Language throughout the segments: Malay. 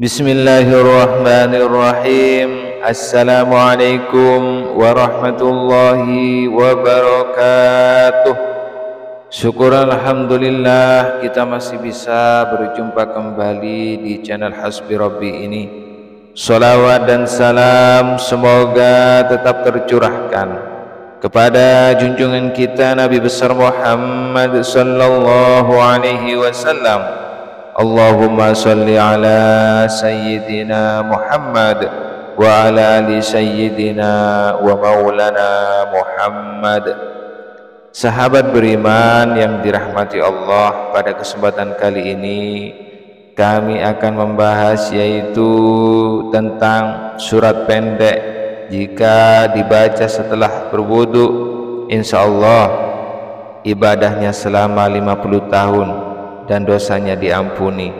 Bismillahirrahmanirrahim. Assalamualaikum warahmatullahi wabarakatuh. Syukur alhamdulillah kita masih bisa berjumpa kembali di channel Hasbi Rabbi ini. Salawat dan salam semoga tetap tercurahkan kepada junjungan kita Nabi besar Muhammad sallallahu alaihi wasallam. Allahumma salli ala sayyidina Muhammad wa ala ali sayyidina wa maulana Muhammad. Sahabat beriman yang dirahmati Allah, pada kesempatan kali ini kami akan membahas yaitu tentang surat pendek jika dibaca setelah berwudu, insyaallah ibadahnya selama 50 tahun dan dosanya diampuni.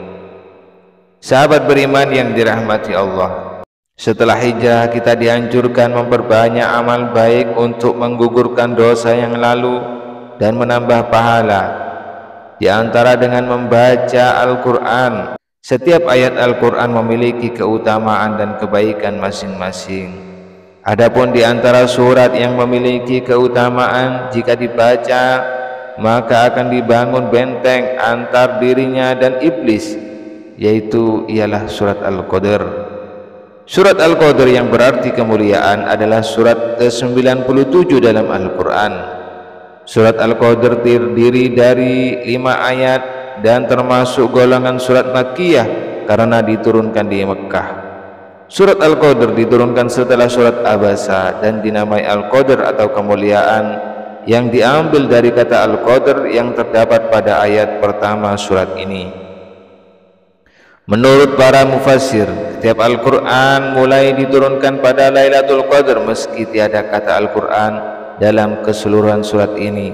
Sahabat beriman yang dirahmati Allah, setelah hijrah kita dianjurkan memperbanyak amal baik untuk menggugurkan dosa yang lalu dan menambah pahala. Di antara dengan membaca Al-Quran. Setiap ayat Al-Quran memiliki keutamaan dan kebaikan masing-masing. Adapun di antara surat yang memiliki keutamaan, jika dibaca maka akan dibangun benteng antar dirinya dan iblis, yaitu ialah surat Al-Qadr. Surat Al-Qadr yang berarti kemuliaan adalah surat ke-97 dalam Al-Quran. Surat Al-Qadr terdiri dari 5 ayat dan termasuk golongan surat Makkiyah karena diturunkan di Mekkah. Surat Al-Qadr diturunkan setelah surat Abasa dan dinamai Al-Qadr atau kemuliaan, yang diambil dari kata Al-Qadr yang terdapat pada ayat pertama surat ini. Menurut para mufassir, setiap Al-Quran mulai diturunkan pada Lailatul Qadr meski tiada kata Al-Quran dalam keseluruhan surat ini.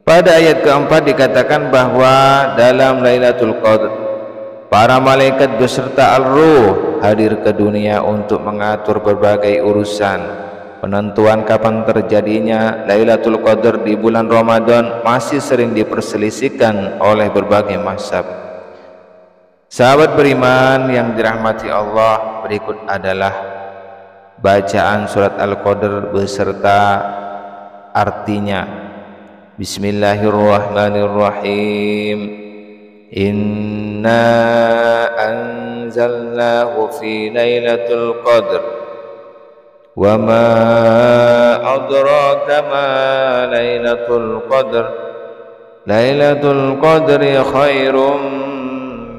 Pada ayat keempat dikatakan bahwa dalam Lailatul Qadr para malaikat beserta Al-Ruh hadir ke dunia untuk mengatur berbagai urusan. Penentuan kapan terjadinya Lailatul Qadr di bulan Ramadan masih sering diperselisihkan oleh berbagai mazhab. Sahabat beriman yang dirahmati Allah, berikut adalah bacaan surat Al-Qadr beserta artinya. Bismillahirrahmanirrahim. Inna anzalnahu fi Lailatul Qadr wa ma adraka ma Lailatul Qadr. Lailatul Qadri khairum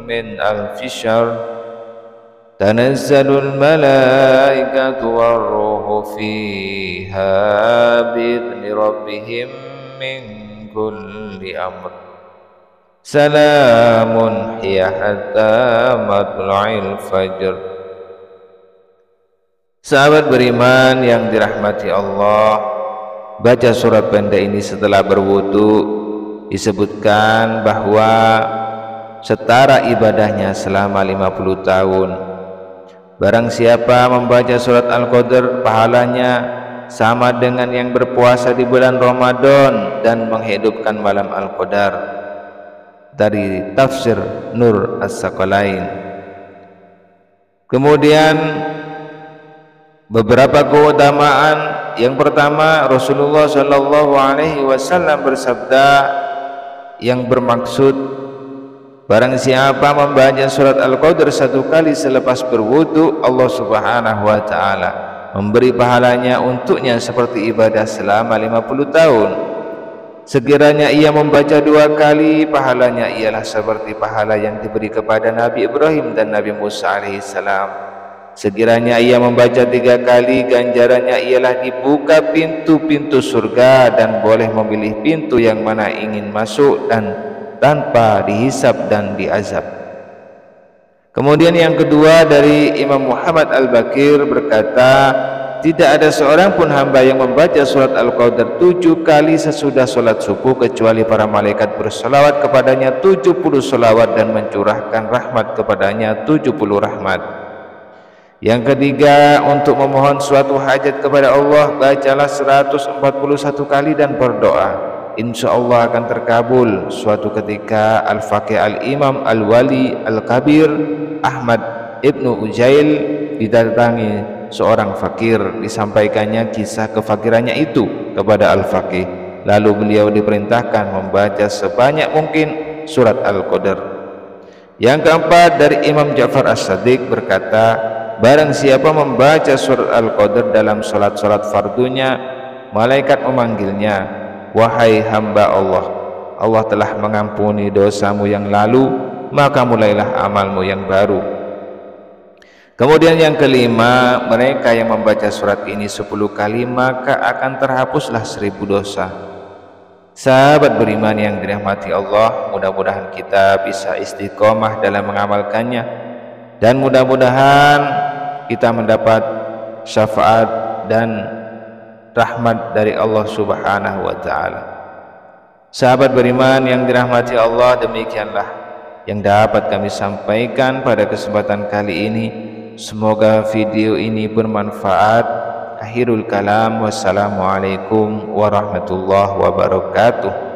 min alfi syahr. Tanazzalul malaikatu warruhu fiha bi'idzni rabbihim min kulli amr. Salamun hiya hatta matla'il fajr. Sahabat beriman yang dirahmati Allah, baca surat pendek ini setelah berwudu disebutkan bahwa setara ibadahnya selama 50 tahun. Barang siapa membaca surat Al-Qadr, pahalanya sama dengan yang berpuasa di bulan Ramadan dan menghidupkan malam Al-Qadar. Dari tafsir Nur As-Saqalain. Kemudian beberapa keutamaan. Yang pertama, Rasulullah sallallahu alaihi wasallam bersabda yang bermaksud barang siapa membaca surat Al-Qadr 1 kali selepas berwudu, Allah Subhanahu wa taala memberi pahalanya untuknya seperti ibadah selama 50 tahun. Sekiranya ia membaca 2 kali, pahalanya ialah seperti pahala yang diberi kepada Nabi Ibrahim dan Nabi Musa alaihissalam. Sekiranya ia membaca 3 kali, ganjarannya ialah dibuka pintu-pintu surga dan boleh memilih pintu yang mana ingin masuk dan tanpa dihisab dan diazab. Kemudian yang kedua dari Imam Muhammad Al-Bakir berkata, tidak ada seorang pun hamba yang membaca surat Al-Qadr 7 kali sesudah solat subuh kecuali para malaikat bersolawat kepadanya 70 solawat dan mencurahkan rahmat kepadanya 70 rahmat. Yang ketiga, untuk memohon suatu hajat kepada Allah, bacalah 141 kali dan berdoa. insya Allah akan terkabul suatu ketika. Al-Faqih Al-Imam Al-Wali Al-Kabir Ahmad Ibnu Ujail didatangi seorang fakir, disampaikannya kisah kefakirannya itu kepada Al-Faqih, lalu beliau diperintahkan membaca sebanyak mungkin surat Al-Qadr. Yang keempat, dari Imam Ja'far As-Shadiq berkata, barang siapa membaca surat Al-Qadr dalam salat-salat fardunya, malaikat memanggilnya, wahai hamba Allah, Allah telah mengampuni dosamu yang lalu, maka mulailah amalmu yang baru. Kemudian yang kelima, mereka yang membaca surat ini 10 kali maka akan terhapuslah 1000 dosa. Sahabat beriman yang dirahmati Allah, mudah-mudahan kita bisa istiqomah dalam mengamalkannya, dan mudah-mudahan kita mendapat syafaat dan rahmat dari Allah Subhanahu wa Ta'ala. Sahabat beriman yang dirahmati Allah, demikianlah yang dapat kami sampaikan pada kesempatan kali ini. Semoga video ini bermanfaat. Akhirul kalam, wassalamualaikum warahmatullahi wabarakatuh.